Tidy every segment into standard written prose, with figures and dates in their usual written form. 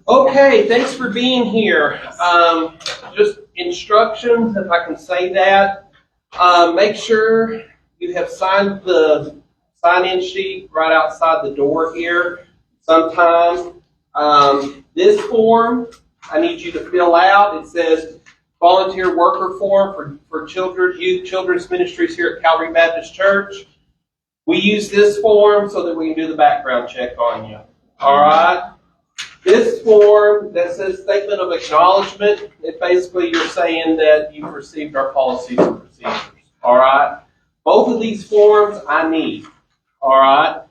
Okay, thanks for being here. Just instructions, if I can say that. Make sure you have signed the sign-in sheet right outside the door here sometime. This form I need you to fill out. It says volunteer worker form for children's ministries here at Calvary Baptist Church. We use this form so that we can do the background check on you. All right? This form that says statement of acknowledgement, it basically you're saying that you've received our policies and procedures. All right? Both of these forms I need. All right?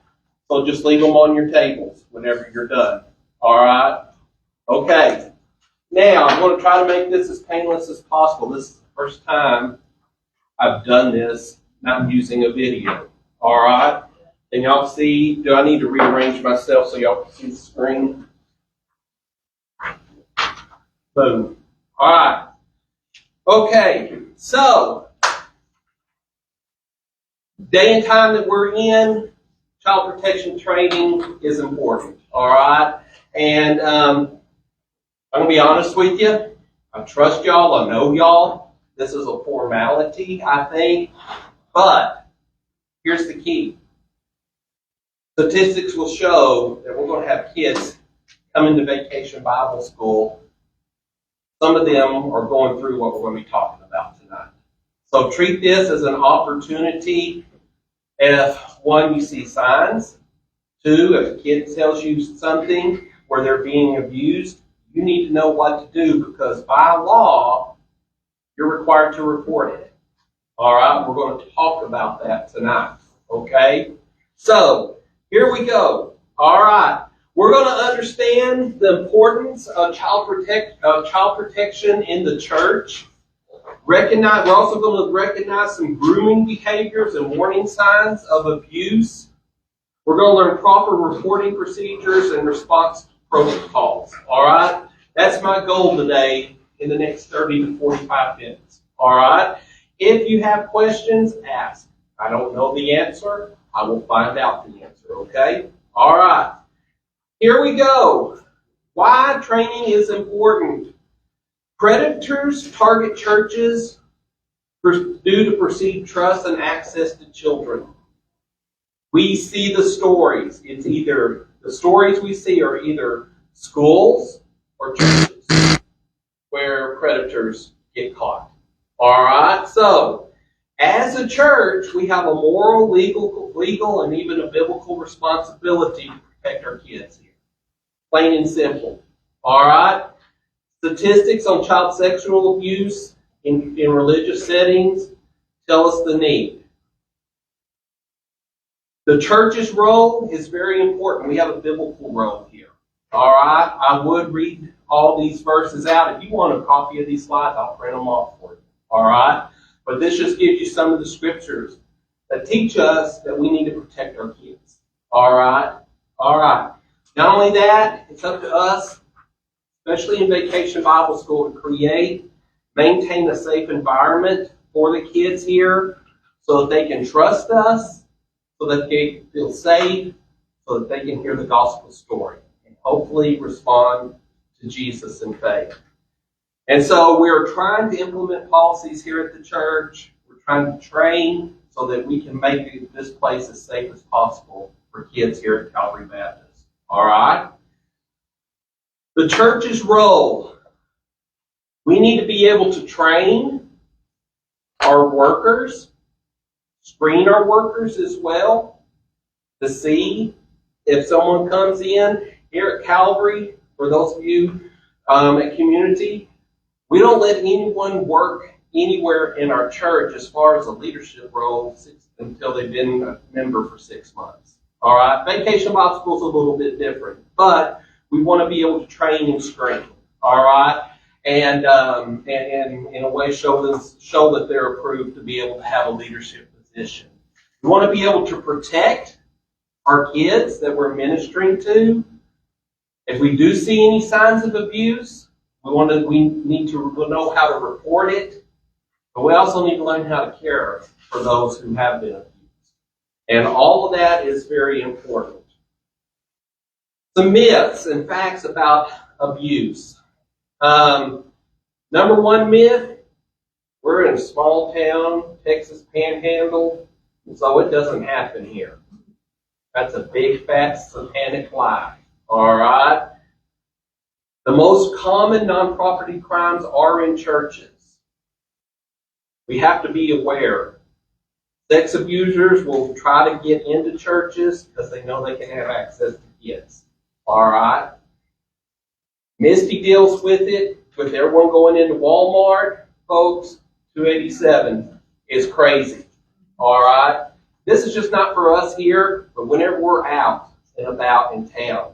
So just leave them on your tables whenever you're done. All right? Okay. Now, I'm going to try to make this as painless as possible. This is the first time I've done this not using a video. All right? Can y'all see? Do I need to rearrange myself so y'all can see the screen? Boom. All right. Okay. So, day and time that we're in, child protection training is important. All right. And I'm going to be honest with you. I trust y'all. I know y'all. This is a formality, I think. But here's the key. Statistics will show that we're going to have kids coming to Vacation Bible School. Some of them are going through what we're going to be talking about tonight. So treat this as an opportunity. If, one, you see signs. Two, if a kid tells you something where they're being abused, you need to know what to do because by law, you're required to report it. All right? We're going to talk about that tonight. Okay? So, here we go. All right. We're going to understand the importance of child protection in the church. We're also going to recognize some grooming behaviors and warning signs of abuse. We're going to learn proper reporting procedures and response protocols. All right? That's my goal today in the next 30 to 45 minutes. All right? If you have questions, ask. I don't know the answer. I will find out the answer. Okay? All right. Here we go. Why training is important. Predators target churches due to perceived trust and access to children. We see the stories. It's either the stories we see are either schools or churches where predators get caught. All right. So, as a church, we have a moral, legal, and even a biblical responsibility to protect our kids here. Plain and simple. All right? Statistics on child sexual abuse in religious settings tell us the need. The church's role is very important. We have a biblical role here. All right? I would read all these verses out. If you want a copy of these slides, I'll print them off for you. All right? But this just gives you some of the scriptures that teach us that we need to protect our kids. All right? All right. Not only that, it's up to us, especially in Vacation Bible School, to maintain a safe environment for the kids here so that they can trust us, so that they feel safe, so that they can hear the gospel story and hopefully respond to Jesus in faith. And so we're trying to implement policies here at the church. We're trying to train so that we can make this place as safe as possible for kids here at Calvary Baptist. All right? The church's role. We need to be able to train our workers, screen our workers as well, to see if someone comes in here at Calvary, for those of you at Community, we don't let anyone work anywhere in our church as far as a leadership role until they've been a member for 6 months. All right? Vacation Bible School is a little bit different, but we want to be able to train and screen. All right? And in a way show that they're approved to be able to have a leadership position. We want to be able to protect our kids that we're ministering to. If we do see any signs of abuse, we need to know how to report it, but we also need to learn how to care for those who have been abused. And all of that is very important. Some myths and facts about abuse. Number one myth, we're in a small town, Texas Panhandle, so it doesn't happen here. That's a big, fat, satanic lie. All right? The most common non-property crimes are in churches. We have to be aware. Sex abusers will try to get into churches because they know they can have access to kids. All right? Misty deals with it, with everyone going into Walmart, folks. 287 is crazy. All right? This is just not for us here, but whenever we're out and about in town,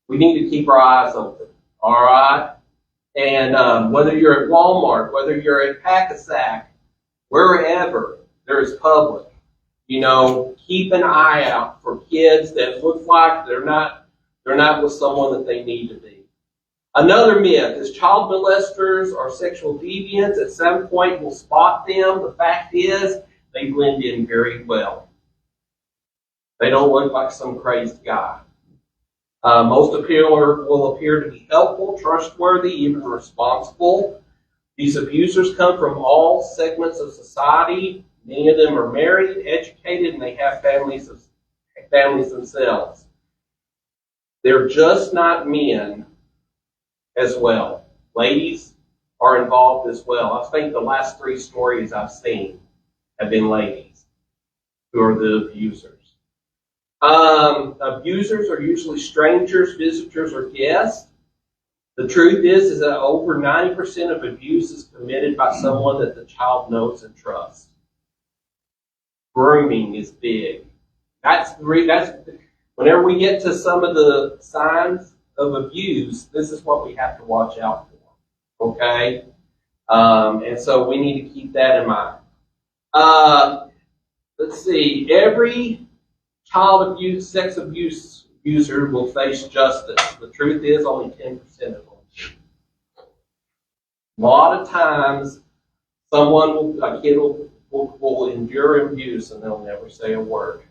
we need to keep our eyes open. All right? And whether you're at Walmart, whether you're at Pack-A-Sack, wherever there is public, keep an eye out for kids that look like they're not with someone that they need to be. Another myth is child molesters or sexual deviants at some point will spot them. The fact is, they blend in very well. They don't look like some crazy guy. Most will appear to be helpful, trustworthy, even responsible. These abusers come from all segments of society. Many of them are married, educated, and they have families themselves. They're just not men as well. Ladies are involved as well. I think the last 3 stories I've seen have been ladies who are the abusers. Abusers are usually strangers, visitors, or guests. The truth is that over 90% of abuse is committed by someone that the child knows and trusts. Grooming is big. That's whenever we get to some of the signs of abuse, this is what we have to watch out for. Okay? And so we need to keep that in mind. Let's see. Every child abuse, sex abuse abuser will face justice. The truth is only 10% of them. A lot of times, a kid will endure abuse and they'll never say a word.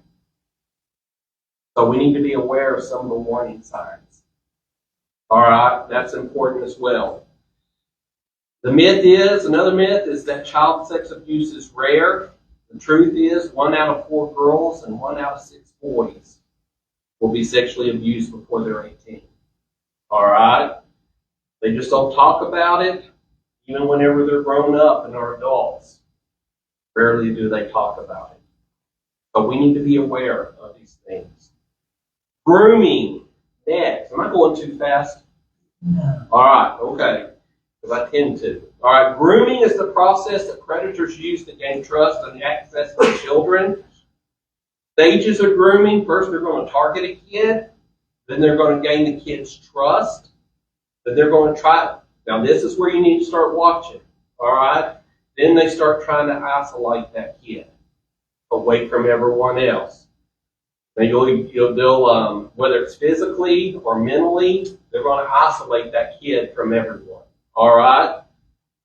So we need to be aware of some of the warning signs. All right, that's important as well. Another myth is that child sex abuse is rare. The truth is 1 out of 4 girls and 1 out of 6 boys will be sexually abused before they're 18. All right? They just don't talk about it, even whenever they're grown up and are adults. Rarely do they talk about it. But we need to be aware of these things. Grooming. Next. Am I going too fast? No. All right, okay. Because I tend to. All right, grooming is the process that predators use to gain trust and access to children. Stages of grooming. First, they're going to target a kid. Then they're going to gain the kid's trust. Then they're going to try. Now, this is where you need to start watching. All right? Then they start trying to isolate that kid away from everyone else. Now, they'll whether it's physically or mentally, they're going to isolate that kid from everyone. All right?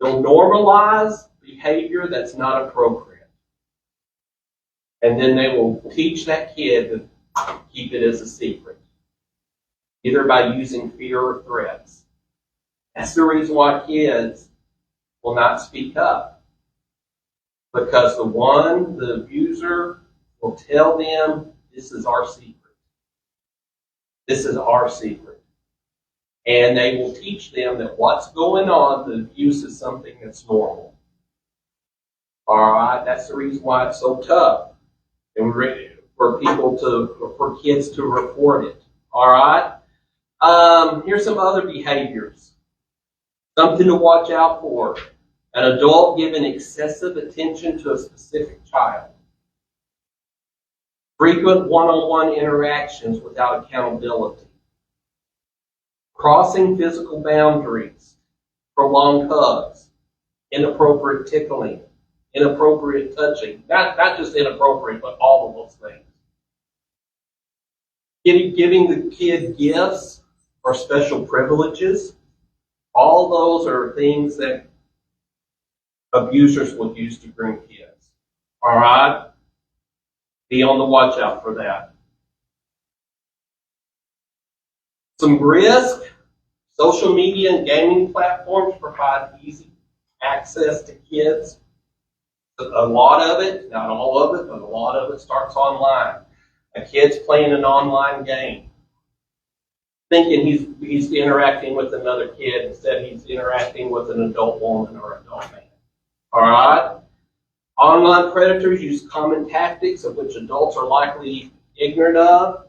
They'll normalize behavior that's not appropriate. And then they will teach that kid to keep it as a secret, either by using fear or threats. That's the reason why kids will not speak up. Because the abuser will tell them, this is our secret. This is our secret. And they will teach them that what's going on, the abuse is something that's normal. All right? That's the reason why it's so tough and for kids to report it. All right? Here's some other behaviors. Something to watch out for. An adult giving excessive attention to a specific child. Frequent one-on-one interactions without accountability. Crossing physical boundaries. Prolonged hugs. Inappropriate tickling. Inappropriate touching. Not just inappropriate, but all of those things. Giving the kid gifts or special privileges. All those are things that abusers will use to groom kids. All right? Be on the watch out for that. Some risk. Social media and gaming platforms provide easy access to kids. A lot of it, not all of it, but a lot of it starts online. A kid's playing an online game, thinking he's interacting with another kid instead he's interacting with an adult woman or adult man. All right? Online predators use common tactics of which adults are likely ignorant of.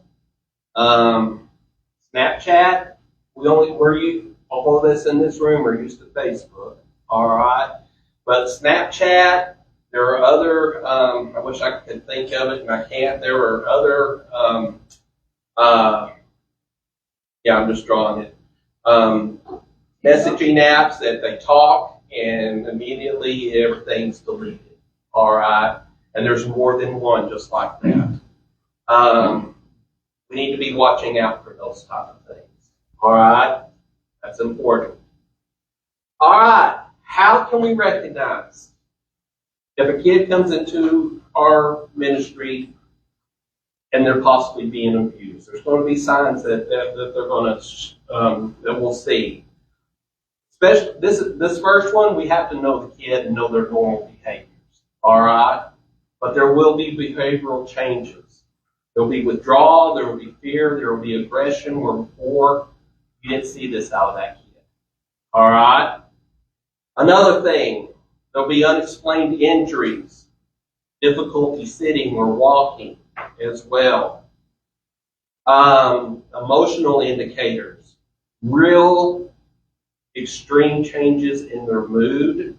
Snapchat. All of us in this room are used to Facebook. All right? But Snapchat, there are other, I wish I could think of it and I can't. There are other, I'm just drawing it. Messaging apps that they talk and immediately everything's deleted. All right? And there's more than one just like that. We need to be watching out for those type of things. All right? That's important. All right. How can we recognize if a kid comes into our ministry and they're possibly being abused? There's going to be signs that they're going to that we'll see. Especially this first one, we have to know the kid and know their normal behaviors. All right, but there will be behavioral changes. There will be withdrawal. There will be fear. There will be aggression. Where before you didn't see this out of that kid. All right. Another thing, there'll be unexplained injuries, difficulty sitting or walking as well. Emotional indicators, real extreme changes in their mood,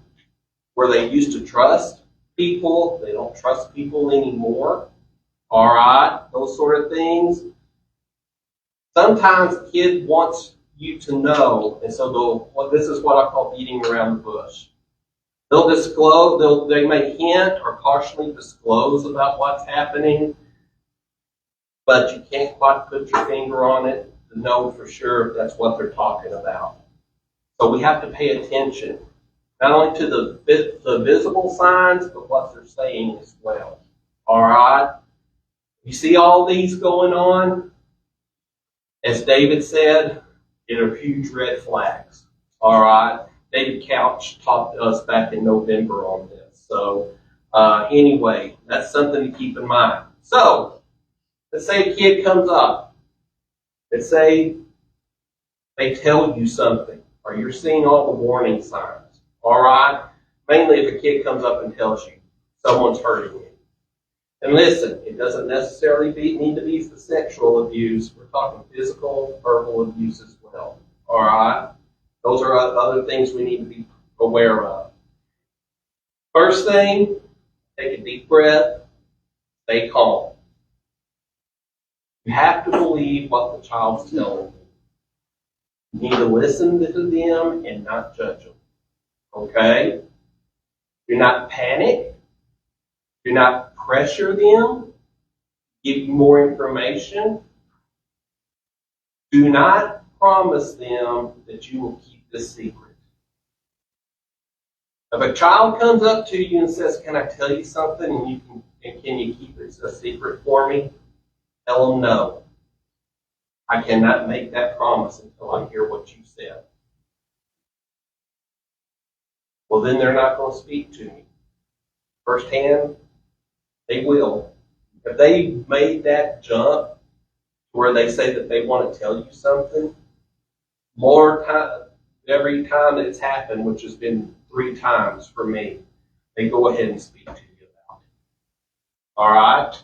where they used to trust people, they don't trust people anymore. All right, those sort of things. Sometimes a kid wants you to know, and so this is what I call beating around the bush. They'll disclose, they may hint or partially disclose about what's happening, but you can't quite put your finger on it to know for sure if that's what they're talking about. So we have to pay attention, not only to the visible signs, but what they're saying as well. All right? You see all these going on? As David said, there are huge red flags. All right? David Couch talked to us back in November on this. So anyway, that's something to keep in mind. So let's say a kid comes up. Let's say they tell you something, or you're seeing all the warning signs. All right? Mainly if a kid comes up and tells you someone's hurting you. And listen, it doesn't necessarily need to be for sexual abuse. We're talking physical, verbal abuse as well. All right? Those are other things we need to be aware of. First thing, take a deep breath, stay calm. You have to believe what the child's telling you. You need to listen to them and not judge them. Okay? Do not panic. Do not pressure them. Give you more information. Do not promise them that you will keep this secret. If a child comes up to you and says, "Can I tell you something?" and can you keep it a secret for me? Tell them no. I cannot make that promise until I hear what you said. Well, then they're not going to speak to me. Firsthand, they will. If they made that jump where they say that they want to tell you something, more time, every time that it's happened, which has been 3 times for me, they go ahead and speak to you about it. All right?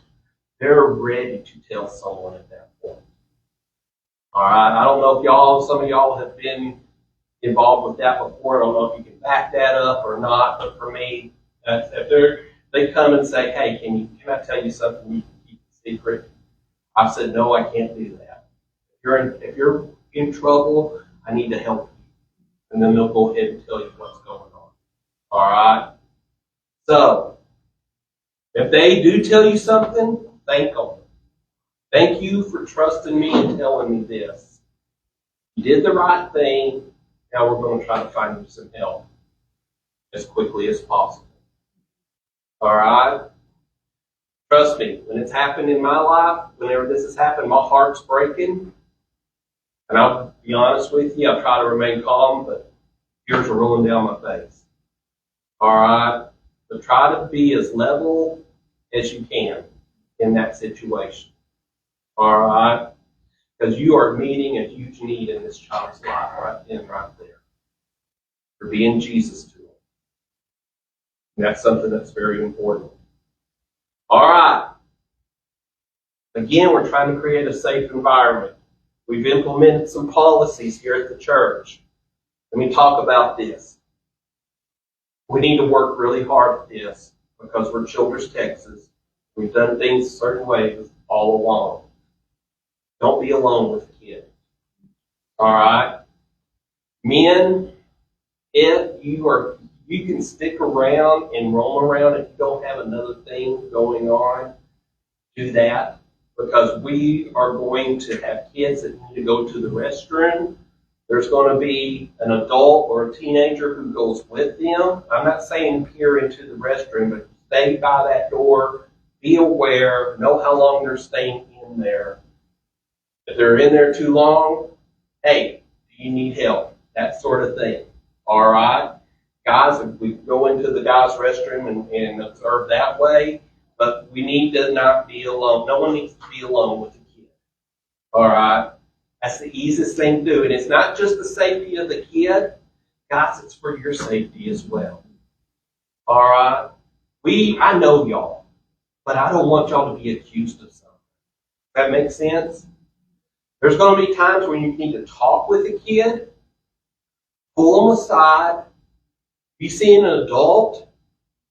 They're ready to tell someone at that point. All right? I don't know if some of y'all have been involved with that before. I don't know if you can back that up or not, but for me, if they come and say, "Hey, can I tell you something you can keep a secret?" I've said, "No, I can't do that. If you're in trouble, I need to help you." And then they'll go ahead and tell you what's going on. All right? So, if they do tell you something, thank them. Thank you for trusting me and telling me this. You did the right thing. Now we're going to try to find you some help as quickly as possible. All right? Trust me, when it's happened in my life, whenever this has happened, my heart's breaking. And I'll be honest with you, I try to remain calm, but tears are rolling down my face. All right? But try to be as level as you can in that situation. All right? Because you are meeting a huge need in this child's life right then, right there. You're being Jesus to them. And that's something that's very important. All right. Again, we're trying to create a safe environment. We've implemented some policies here at the church. Let me talk about this. We need to work really hard at this because we're Children's Texas. We've done things a certain ways all along. Don't be alone with a kid. All right? Men, if you can stick around and roam around if you don't have another thing going on, do that. Because we are going to have kids that need to go to the restroom. There's going to be an adult or a teenager who goes with them. I'm not saying peer into the restroom, but stay by that door. Be aware. Know how long they're staying in there. If they're in there too long, hey, do you need help? That sort of thing. All right? Guys, if we go into the guys' restroom and observe that way, but we need to not be alone. No one needs to be alone with a kid. All right? That's the easiest thing to do. And it's not just the safety of the kid. Guys, it's for your safety as well. All right? I know y'all, but I don't want y'all to be accused of something. That makes sense? There's going to be times when you need to talk with a kid, pull them aside. You see an adult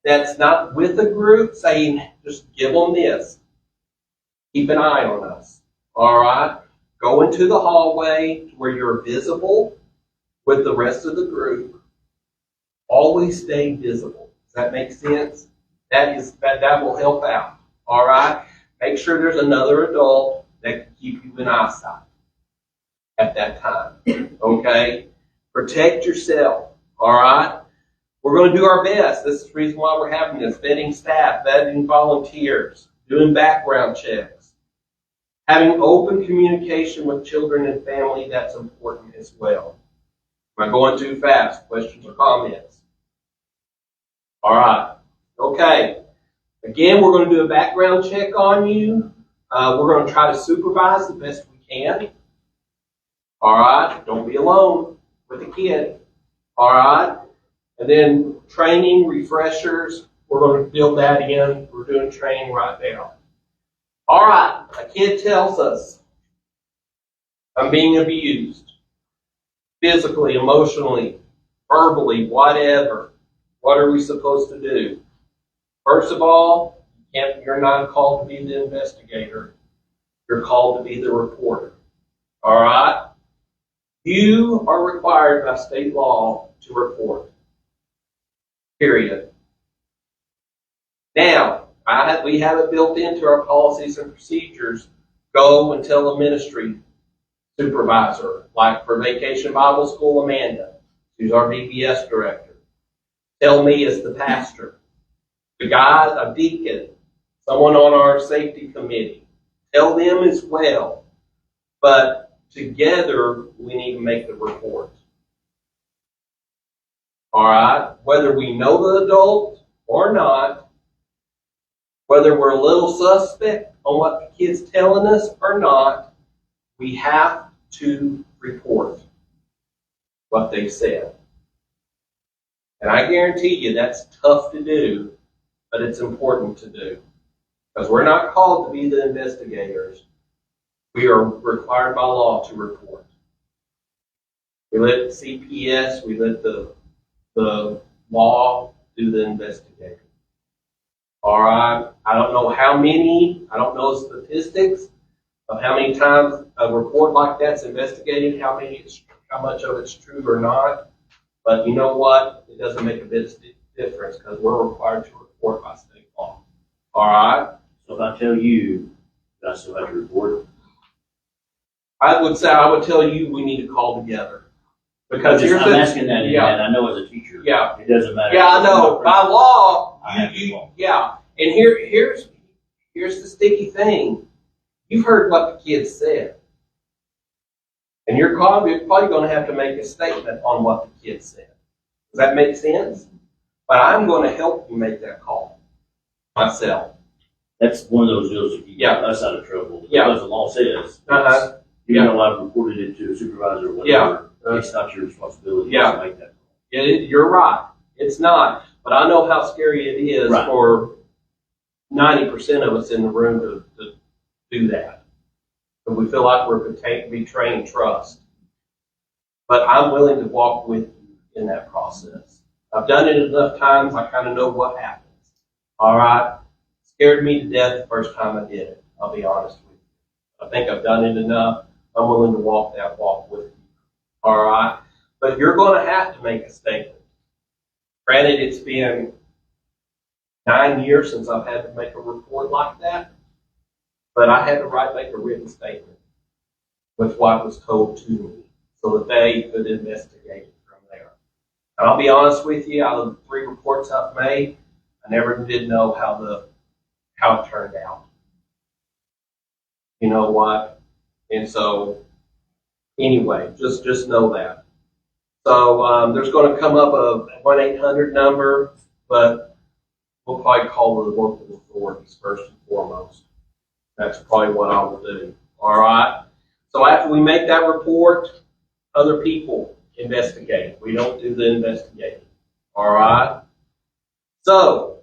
that's not with a group saying, just give them this. Keep an eye on us. All right? Go into the hallway where you're visible with the rest of the group. Always stay visible. Does that make sense? That will help out. All right? Make sure there's another adult that can keep you in eyesight at that time. Okay? Protect yourself. All right? We're going to do our best. This is the reason why we're having this. Vetting staff, vetting volunteers, doing background checks. Having open communication with children and family, that's important as well. Am I going too fast? Questions or comments? All right. Okay. Again, we're going to do a background check on you. We're going to try to supervise the best we can. All right. Don't be alone with the kid. All right. And then training, refreshers, we're going to build that in. We're doing training right now. All right, a kid tells us, I'm being abused. Physically, emotionally, verbally, whatever. What are we supposed to do? First of all, you're not called to be the investigator. You're called to be the reporter. All right? You are required by state law to report. Period. Now, we have it built into our policies and procedures. Go and tell a ministry supervisor, like for Vacation Bible School, Amanda, who's our VBS director. Tell me as the pastor. The guy, a deacon, someone on our safety committee. Tell them as well. But together, we need to make the report. All right? Whether we know the adult or not, whether we're a little suspect on what the kid's telling us or not, we have to report what they said. And I guarantee you that's tough to do, but it's important to do. Because we're not called to be the investigators. We are required by law to report. We let CPS, we let the law do the investigating. All right? I don't know how many, I don't know statistics of how many times a report like that's investigated, how much of it's true or not. But you know what? It doesn't make a bit of difference because we're required to report by state law. All right? So if I tell you, I still have to report? I would tell you we need to call together. Because I'm asking that, and I know as a teacher, it doesn't matter. Yeah, I know. By law, yeah. And here's the sticky thing. You've heard what the kids said. And you're probably going to have to make a statement on what the kid said. Does that make sense? But I'm going to help you make that call myself. That's one of those deals that you Yeah. get us out of trouble. Yeah. Because the law says, Uh-huh. even though I've reported it to a supervisor or whatever, it's not your responsibility Yeah. to make that call. You're right. It's not. But I know how scary it is Right. for 90% of us in the room to do that. But we feel like we're betraying trust. But I'm willing to walk with you in that process. I've done it enough times, I kind of know what happens. All right? Scared me to death the first time I did it, I'll be honest with you. I think I've done it enough. I'm willing to walk that walk with you. All right? But you're going to have to make a statement. Granted, it's been 9 years since I've had to make a report like that, but I had to make a written statement with what was told to me so that they could investigate it from there. And I'll be honest with you, out of the 3 reports I've made, I never did know how it turned out. You know what? And so, anyway, just know that. So there's going to come up a 1-800 number, but we'll probably call the local authorities first and foremost. That's probably what I will do. All right? So after we make that report, other people investigate. We don't do the investigating. All right? So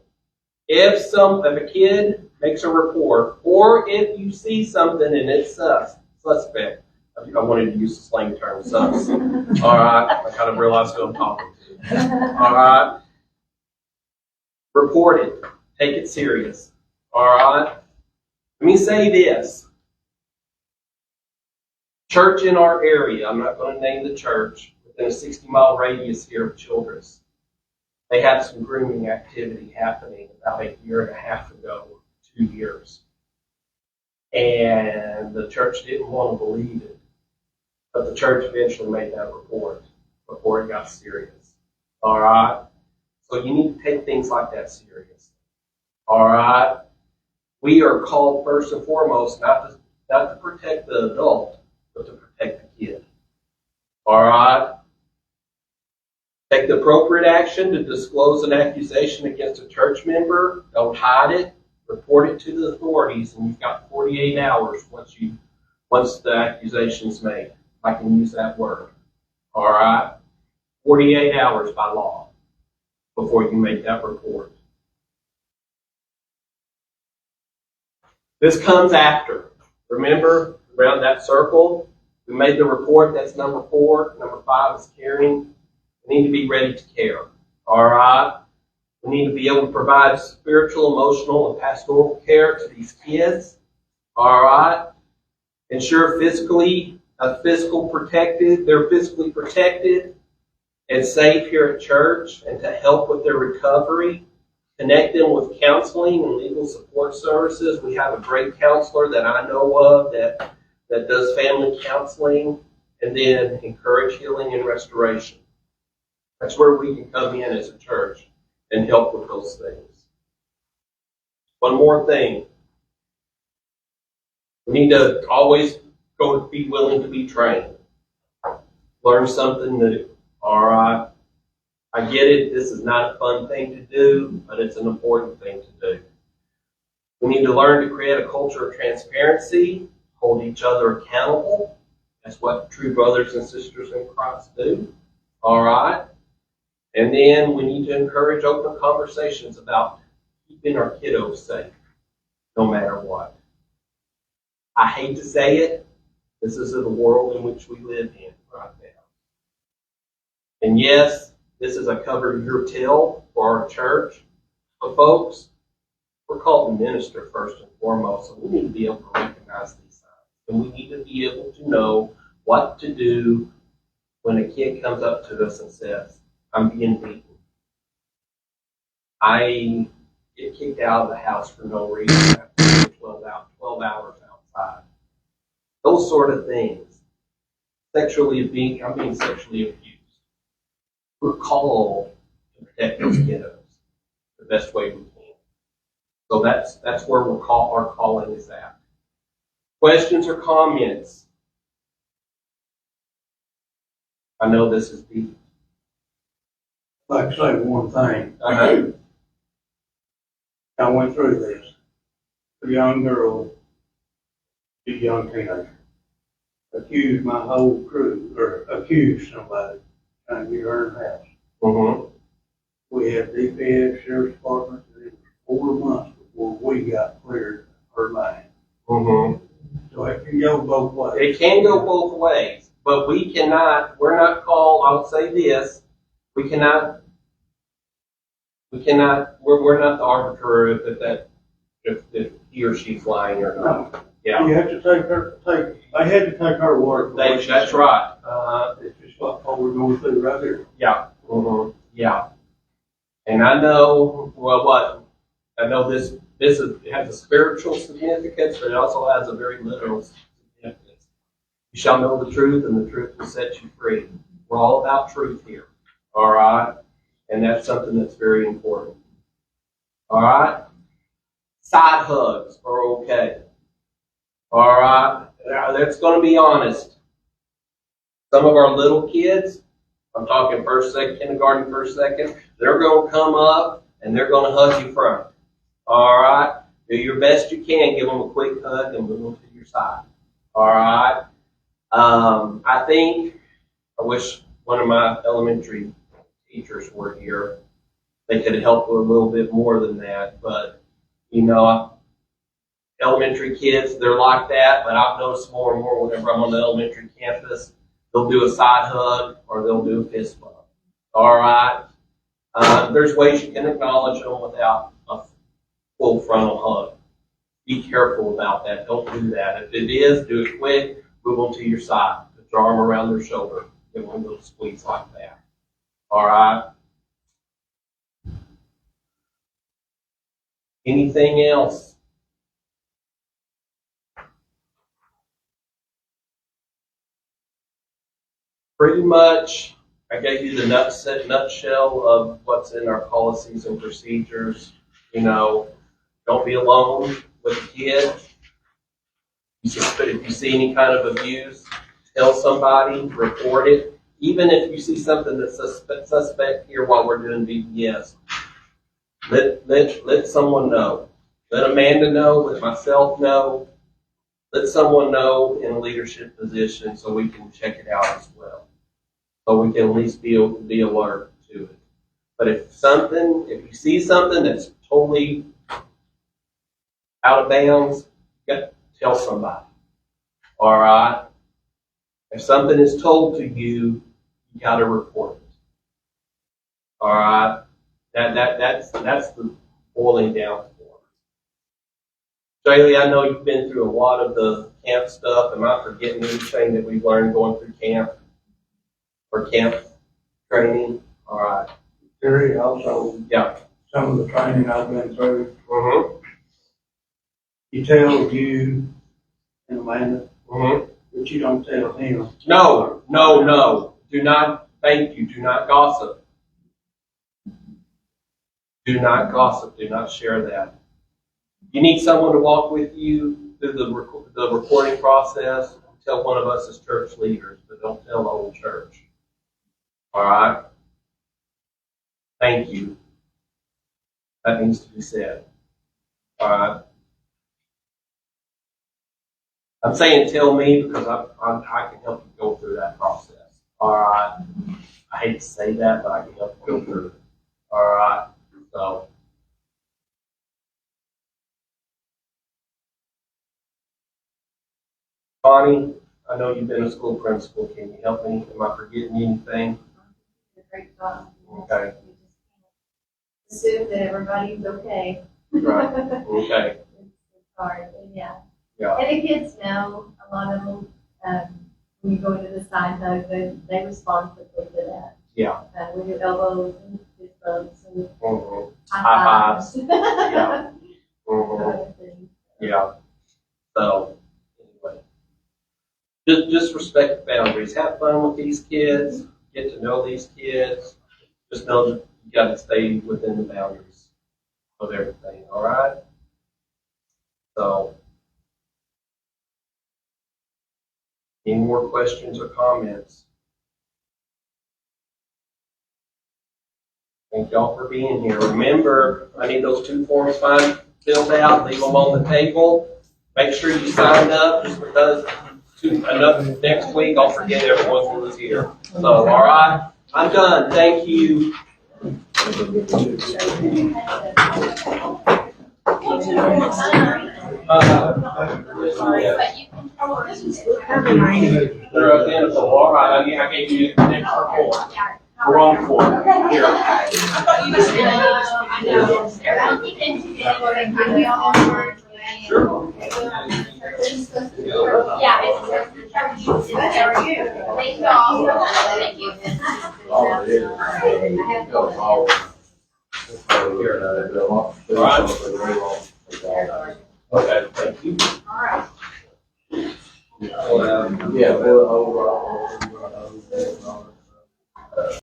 if a kid makes a report, or if you see something and it's suspect, I wanted to use the slang term, sus. All right? I kind of realized who I'm talking to. All right? Report it. Take it serious. All right? Let me say this. Church in our area, I'm not going to name the church, within a 60-mile radius here of Childress, they had some grooming activity happening about a year and a half ago, 2 years. And the church didn't want to believe it. But the church eventually made that report before it got serious. All right? So you need to take things like that serious. All right? We are called first and foremost not to protect the adult, but to protect the kid. All right? Take the appropriate action to disclose an accusation against a church member. Don't hide it. Report it to the authorities, and you've got 48 hours once the accusation's made. I can use that word. All right? 48 hours by law before you make that report. This comes after. Remember, around that circle, we made the report. That's number 4. Number 5 is caring. We need to be ready to care. All right? We need to be able to provide spiritual, emotional, and pastoral care to these kids. All right? Ensure they're physically protected and safe here at church, and to help with their recovery. Connect them with counseling and legal support services. We have a great counselor that I know of that does family counseling, and then encourage healing and restoration. That's where we can come in as a church and help with those things. One more thing. We need to always be willing to be trained. Learn something new. All right? I get it. This is not a fun thing to do, but it's an important thing to do. We need to learn to create a culture of transparency, hold each other accountable. That's what true brothers and sisters in Christ do. All right? And then we need to encourage open conversations about keeping our kiddos safe, no matter what. I hate to say it, this is the world in which we live in right now. And yes, this is a cover your tail for our church. But folks, we're called to minister first and foremost, so we need to be able to recognize these signs. And we need to be able to know what to do when a kid comes up to us and says, I'm being beaten. I get kicked out of the house for no reason after 12 hours outside. Those sort of things. I'm being sexually abused. We're called to protect those kiddos the best way we can. So that's where our calling is at. Questions or comments? I know this is deep. Like to say one thing. Uh-huh. I went through this. A young girl, a young teenager, accused my whole crew, or accused somebody trying to get her in the house. Mm-hmm. We had DPS, Sheriff's Department, and it was 4 months before we got cleared her line. Mm-hmm. So it can go both ways. It can go both ways, but we're not called, I'll say this, we're not the arbiter if he or she's lying or not. No, Yeah, you have to they had to take her word for it. that's right. It's just like what we're going through right here. Yeah. Mm-hmm. Yeah. And I know, I know this has a spiritual significance, but it also has a very literal significance. You shall know the truth, and the truth will set you free. We're all about truth here. All right? And that's something that's very important. All right? Side hugs are okay. All right? Now, that's going to be honest. Some of our little kids, I'm talking first, second, kindergarten, first, second, they're going to come up and they're going to hug you front. All right? Do your best you can. Give them a quick hug and move them to your side. All right? I wish one of my elementary teachers were here. They could help with a little bit more than that. But, elementary kids, they're like that. But I've noticed more and more whenever I'm on the elementary campus, they'll do a side hug or they'll do a fist bump. All right? There's ways you can acknowledge them without a full frontal hug. Be careful about that. Don't do that. If it is, do it quick. Move them to your side. Put your arm around their shoulder. Give them a little squeeze like that. All right? Anything else? Pretty much, I gave you the nutshell of what's in our policies and procedures. Don't be alone with a kid. If you see any kind of abuse, tell somebody, report it. Even if you see something that's suspect here while we're doing VBS, let someone know. Let Amanda know, let myself know, let someone know in a leadership position so we can check it out as well. So we can at least be alert to it. But if you see something that's totally out of bounds, you got to tell somebody. All right? If something is told to you, you got to report it. All right? That's the boiling down for it. Shaylee, I know you've been through a lot of the camp stuff. Am I forgetting anything that we've learned going through camp or camp training? All right. Terry, also, Yeah. some of the training I've been through, Mm-hmm. you tell you and Amanda, Mm-hmm. but you don't tell him. No. Do not, thank you. Do not gossip. Do not gossip. Do not share that. You need someone to walk with you through the reporting process. Tell one of us as church leaders, but don't tell the whole church. All right? Thank you. That needs to be said. All right? I'm saying tell me because I can help you go through that process. All right? I hate to say that, but I can help you go through it. All right? So. Bonnie, I know you've been a school principal. Can you help me? Am I forgetting anything? Great job. Okay. Assume that everybody's okay. Right. Okay. It's hard, and yeah. Yeah. And the kids know, a lot of them, when you go into the side hug, they respond quickly to that. Yeah. With your elbows and fist bumps and Mm-hmm. high fives. Yeah. Mm-hmm. Other things. Yeah. So, anyway. Just respect the boundaries. Have fun with these kids. Get to know these kids. Just know that you got to stay within the boundaries of everything. All right? So, any more questions or comments? Thank y'all for being here. Remember, I need those 2 forms filled out, leave them on the table. Make sure you sign up, just because next week I'll forget everyone who was here. So, all right, I'm done. Thank you. They're identical. All right, I gave you the next report. The wrong form. Here. Sure. Yeah. Thank you all. Thank you. Okay, thank you. All right. Yeah, well,